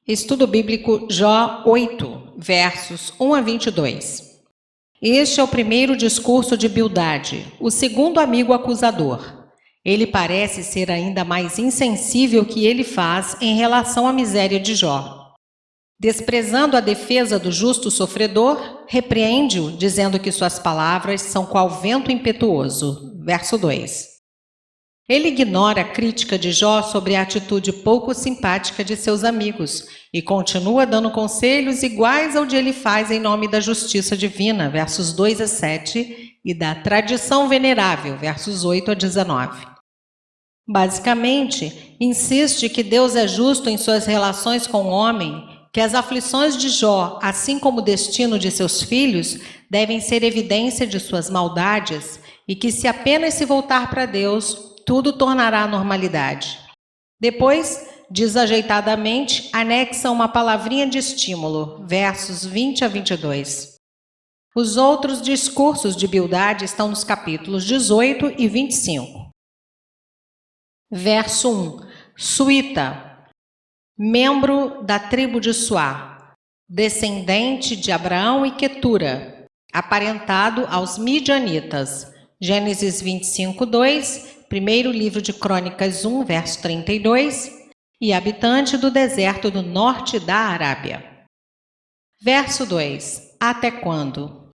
Estudo bíblico Jó 8, versos 1 a 22. Este é o primeiro discurso de Bildade, o segundo amigo acusador. Ele parece ser ainda mais insensível que ele faz em relação à miséria de Jó. Desprezando a defesa do justo sofredor, repreende-o, dizendo que suas palavras são qual vento impetuoso. Verso 2. Ele ignora a crítica de Jó sobre a atitude pouco simpática de seus amigos e continua dando conselhos iguais ao de ele faz em nome da justiça divina, versos 2 a 7, e da tradição venerável, versos 8 a 19. Basicamente, insiste que Deus é justo em suas relações com o homem, que as aflições de Jó, assim como o destino de seus filhos, devem ser evidência de suas maldades e que se apenas se voltar para Deus, tudo tornará à normalidade. Depois, desajeitadamente, anexa uma palavrinha de estímulo, versos 20 a 22. Os outros discursos de Bildade estão nos capítulos 18 e 25. Verso 1. Suíta, membro da tribo de Suá, descendente de Abraão e Quetura, aparentado aos midianitas. Gênesis 25, 2, primeiro livro de Crônicas 1, verso 32, e habitante do deserto do norte da Arábia. Verso 2. Até quando?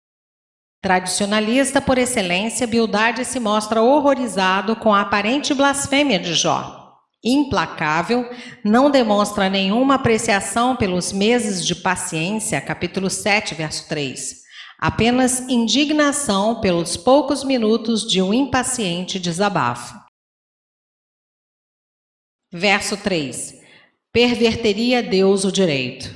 Tradicionalista por excelência, Bildade se mostra horrorizado com a aparente blasfêmia de Jó. Implacável, não demonstra nenhuma apreciação pelos meses de paciência, capítulo 7, verso 3. Apenas indignação pelos poucos minutos de um impaciente desabafo. Verso 3. Perverteria Deus o direito.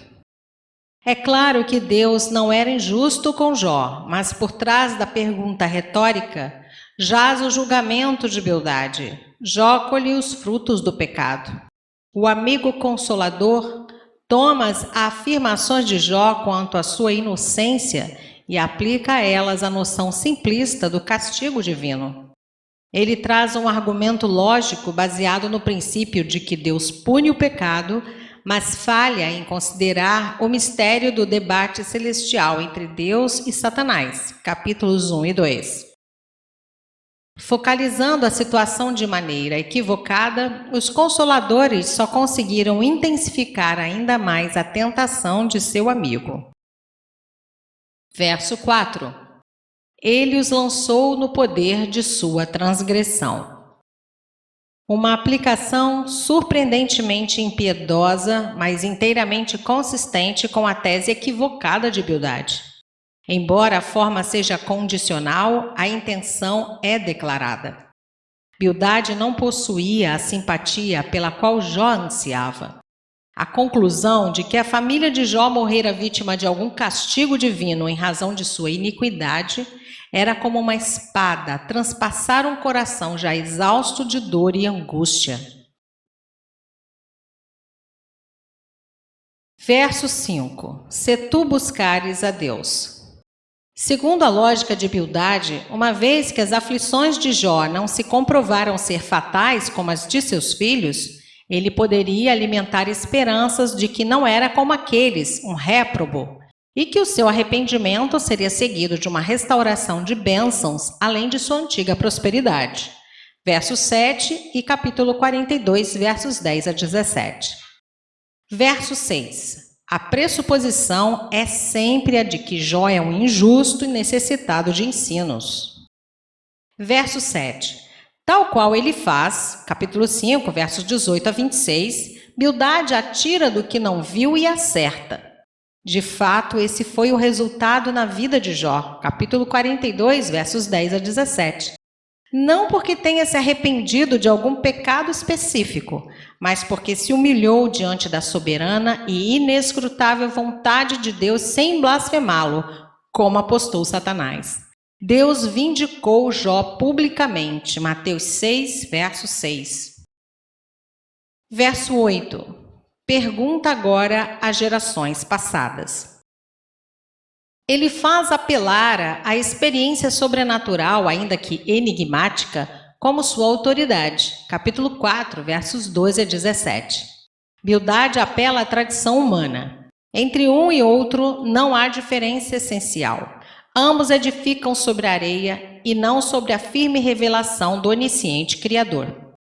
É claro que Deus não era injusto com Jó, mas por trás da pergunta retórica jaz o julgamento de Bildade. Jó colhe os frutos do pecado. O amigo consolador toma as afirmações de Jó quanto à sua inocência e aplica a elas a noção simplista do castigo divino. Ele traz um argumento lógico baseado no princípio de que Deus pune o pecado, mas falha em considerar o mistério do debate celestial entre Deus e Satanás, capítulos 1 e 2. Focalizando a situação de maneira equivocada, os consoladores só conseguiram intensificar ainda mais a tentação de seu amigo. Verso 4. Ele os lançou no poder de sua transgressão. Uma aplicação surpreendentemente impiedosa, mas inteiramente consistente com a tese equivocada de Bildade. Embora a forma seja condicional, a intenção é declarada. Bildade não possuía a simpatia pela qual Jó ansiava. A conclusão de que a família de Jó morrera vítima de algum castigo divino em razão de sua iniquidade era como uma espada a transpassar um coração já exausto de dor e angústia. Verso 5. Se tu buscares a Deus. Segundo a lógica de Bildade, uma vez que as aflições de Jó não se comprovaram ser fatais como as de seus filhos, ele poderia alimentar esperanças de que não era como aqueles, um réprobo, e que o seu arrependimento seria seguido de uma restauração de bênçãos, além de sua antiga prosperidade. Verso 7 e capítulo 42, versos 10 a 17. Verso 6. A pressuposição é sempre a de que Jó é um injusto e necessitado de ensinos. Verso 7. Tal qual ele faz, capítulo 5, versos 18 a 26, Bildade atira do que não viu e acerta. De fato, esse foi o resultado na vida de Jó, capítulo 42, versos 10 a 17. Não porque tenha se arrependido de algum pecado específico, mas porque se humilhou diante da soberana e inescrutável vontade de Deus sem blasfemá-lo, como apostou Satanás. Deus vindicou Jó publicamente. Mateus 6, verso 6. Verso 8. Pergunta agora às gerações passadas. Ele faz apelar à experiência sobrenatural, ainda que enigmática, como sua autoridade. Capítulo 4, versos 12 a 17. Bildade apela à tradição humana. Entre um e outro não há diferença essencial. Ambos edificam sobre a areia e não sobre a firme revelação do onisciente Criador.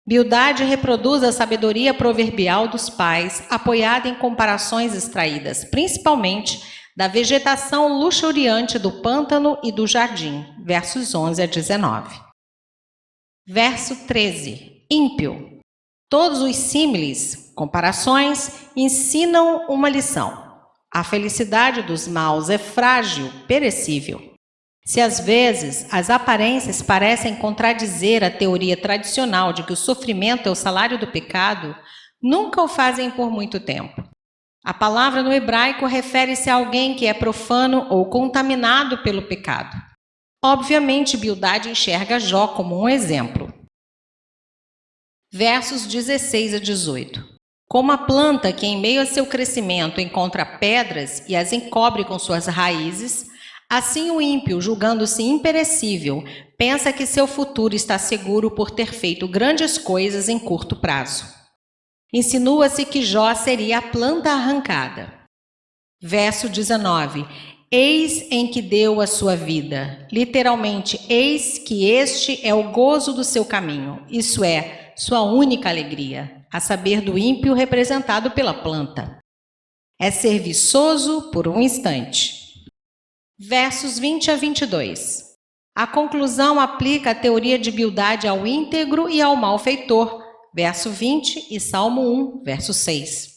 Bildade reproduz a sabedoria proverbial dos pais, apoiada em comparações extraídas, principalmente da vegetação luxuriante do pântano e do jardim, versos 11 a 19. Verso 13. Ímpio. Todos os símiles, comparações, ensinam uma lição. A felicidade dos maus é frágil, perecível. Se às vezes as aparências parecem contradizer a teoria tradicional de que o sofrimento é o salário do pecado, nunca o fazem por muito tempo. A palavra no hebraico refere-se a alguém que é profano ou contaminado pelo pecado. Obviamente, Bildade enxerga Jó como um exemplo. Versos 16 a 18. Como a planta que em meio a seu crescimento encontra pedras e as encobre com suas raízes, assim o ímpio, julgando-se imperecível, pensa que seu futuro está seguro por ter feito grandes coisas em curto prazo. Insinua-se que Jó seria a planta arrancada. Verso 19. Eis em que deu a sua vida. Literalmente, eis que este é o gozo do seu caminho, isso é, sua única alegria, a saber do ímpio representado pela planta. É ser viçoso por um instante. Versos 20 a 22. A conclusão aplica a teoria de Bildade ao íntegro e ao malfeitor, verso 20 e Salmo 1, verso 6.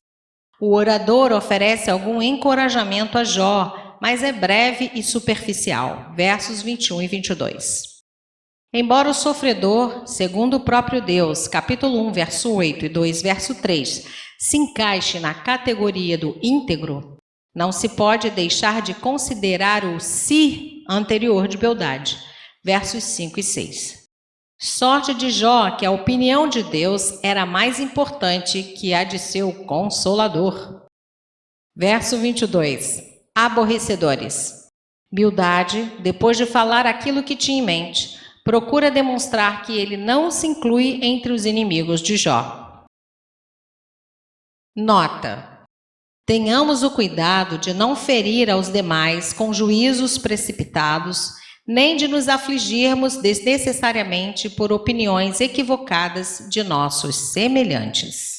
O orador oferece algum encorajamento a Jó, mas é breve e superficial, versos 21 e 22. Embora o sofredor, segundo o próprio Deus, capítulo 1, verso 8 e 2, verso 3, se encaixe na categoria do íntegro, não se pode deixar de considerar o si anterior de Bildade, versos 5 e 6. Sorte de Jó que a opinião de Deus era mais importante que a de seu consolador. Verso 22. Aborrecedores. Bildade, depois de falar aquilo que tinha em mente, procura demonstrar que ele não se inclui entre os inimigos de Jó. Nota. Tenhamos o cuidado de não ferir aos demais com juízos precipitados, nem de nos afligirmos desnecessariamente por opiniões equivocadas de nossos semelhantes.